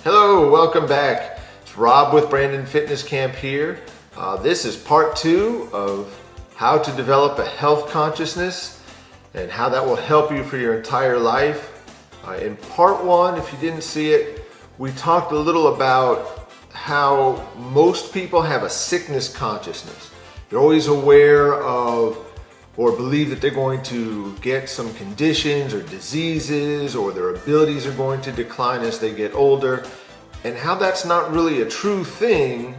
Hello, welcome back. It's Rob with Brandon Fitness Camp here. This is part 2 of how to develop a health consciousness and how that will help you for your entire life. In part 1, if you didn't see it, we talked a little about how most people have a sickness consciousness. They're always aware of or believe that they're going to get some conditions or diseases, or their abilities are going to decline as they get older, and how that's not really a true thing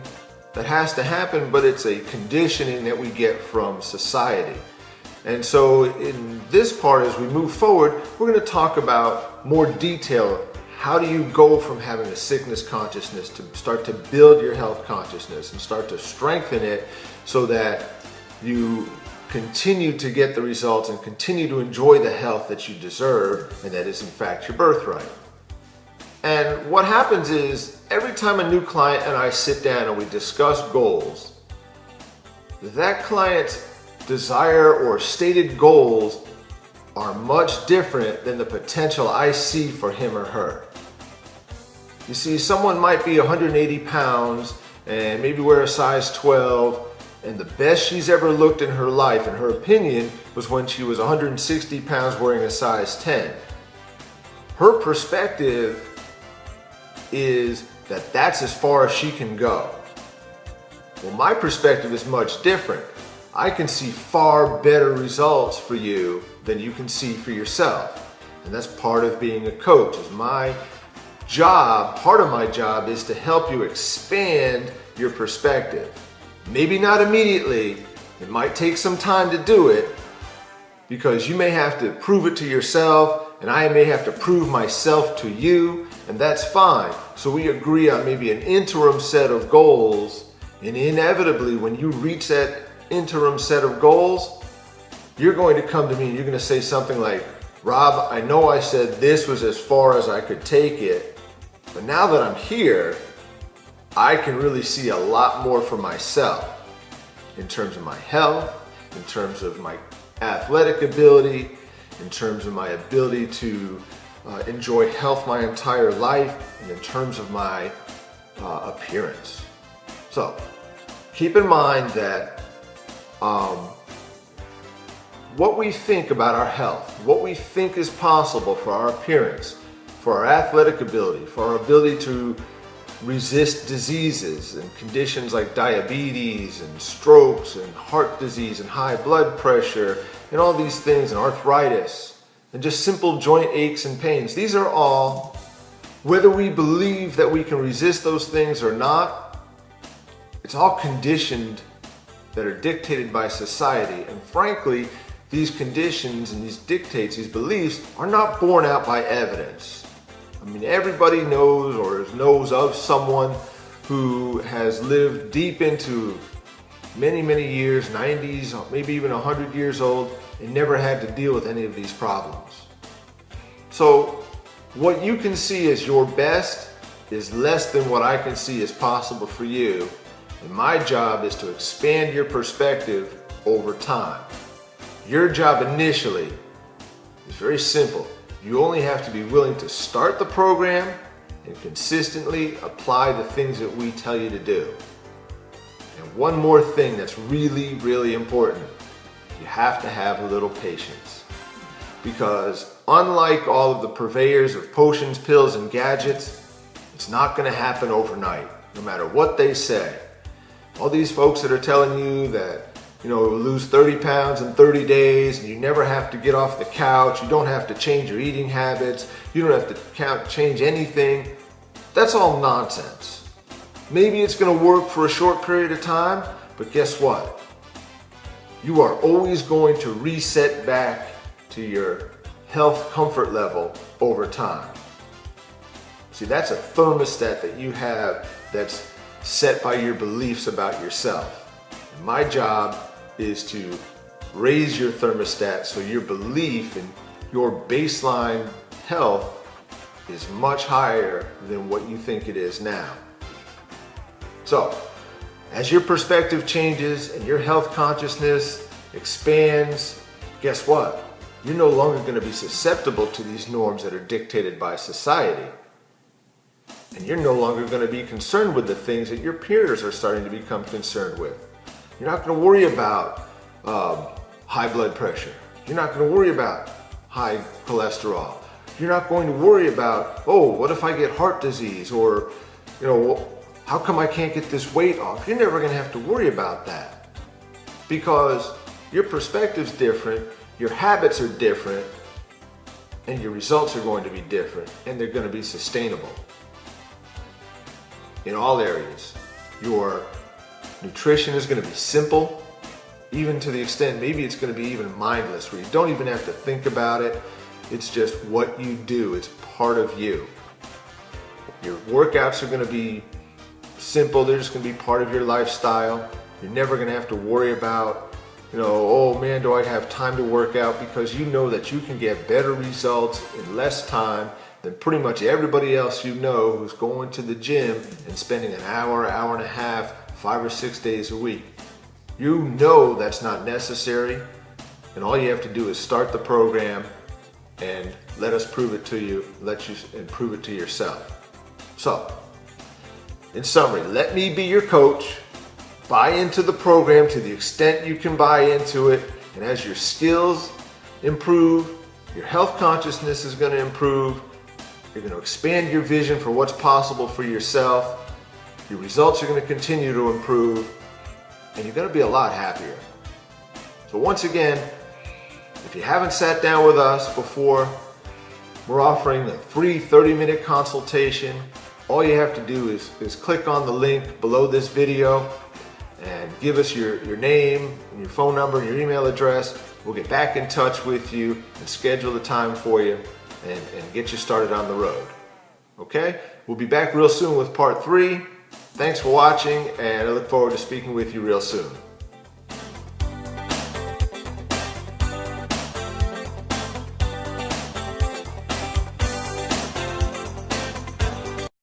that has to happen, but it's a conditioning that we get from society. And so in this part, as we move forward, we're going to talk about more detail. How do you go from having a sickness consciousness to start to build your health consciousness and start to strengthen it so that you continue to get the results and continue to enjoy the health that you deserve, and that is in fact your birthright. And what happens is, every time a new client and I sit down and we discuss goals, that client's desire or stated goals are much different than the potential I see for him or her. You see, someone might be 180 pounds and maybe wear a size 12, and the best she's ever looked in her life, in her opinion, was when she was 160 pounds wearing a size 10. Her perspective is that that's as far as she can go. Well, my perspective is much different. I can see far better results for you than you can see for yourself. And that's part of being a coach. Is my job, part of my job is to help you expand your perspective. Maybe not immediately. It might take some time to do it, because you may have to prove it to yourself and I may have to prove myself to you, and that's fine. So we agree on maybe an interim set of goals, and inevitably when you reach that interim set of goals, you're going to come to me and you're going to say something like, Rob, I know I said this was as far as I could take it, but now that I'm here, I can really see a lot more for myself in terms of my health, in terms of my athletic ability, in terms of my ability to enjoy health my entire life, and in terms of my appearance. So keep in mind that what we think about our health, what we think is possible for our appearance, for our athletic ability, for our ability to resist diseases and conditions like diabetes and strokes and heart disease and high blood pressure and all these things, and arthritis and just simple joint aches and pains. These are all, whether we believe that we can resist those things or not, it's all conditioned that are dictated by society. And frankly, these conditions and these dictates, these beliefs, are not borne out by evidence. I mean, everybody knows or knows of someone who has lived deep into many, many years, 90s, maybe even 100 years old, and never had to deal with any of these problems. So what you can see as your best is less than what I can see as possible for you. And my job is to expand your perspective over time. Your job initially is very simple. You only have to be willing to start the program and consistently apply the things that we tell you to do. And one more thing that's really, really important. You have to have a little patience. Because unlike all of the purveyors of potions, pills, and gadgets, it's not going to happen overnight, no matter what they say. All these folks that are telling you that, lose 30 pounds in 30 days, and you never have to get off the couch, you don't have to change your eating habits, you don't have to change anything. That's all nonsense. Maybe it's going to work for a short period of time, but guess what? You are always going to reset back to your health comfort level over time. See, that's a thermostat that you have that's set by your beliefs about yourself. And my job is to raise your thermostat so your belief in your baseline health is much higher than what you think it is now. So, as your perspective changes and your health consciousness expands, guess what? you're no longer going to be susceptible to these norms that are dictated by society. And you're no longer going to be concerned with the things that your peers are starting to become concerned with. You're not going to worry about high blood pressure. You're not going to worry about high cholesterol. You're not going to worry about, oh, what if I get heart disease? Or, how come I can't get this weight off? You're never going to have to worry about that because your perspective's different, your habits are different, and your results are going to be different, and they're going to be sustainable in all areas. Your nutrition is going to be simple, even to the extent maybe it's going to be even mindless, where you don't even have to think about it. It's just what you do. It's part of you. Your workouts are going to be simple. They're just going to be part of your lifestyle. You're never going to have to worry about, oh man, do I have time to work out? Because you know that you can get better results in less time than pretty much everybody else who's going to the gym and spending an hour, hour and a half, 5 or 6 days a week. You know that's not necessary, and all you have to do is start the program and let us prove it to you, and prove it to yourself. So, in summary, let me be your coach. Buy into the program to the extent you can buy into it, and as your skills improve, your health consciousness is going to improve. You're going to expand your vision for what's possible for yourself. Your results are going to continue to improve, and you're going to be a lot happier. So once again, if you haven't sat down with us before, we're offering a free 30-minute consultation. All you have to do is click on the link below this video and give us your name and your phone number and your email address. We'll get back in touch with you and schedule the time for you and get you started on the road. Okay? We'll be back real soon with part 3. Thanks for watching, and I look forward to speaking with you real soon.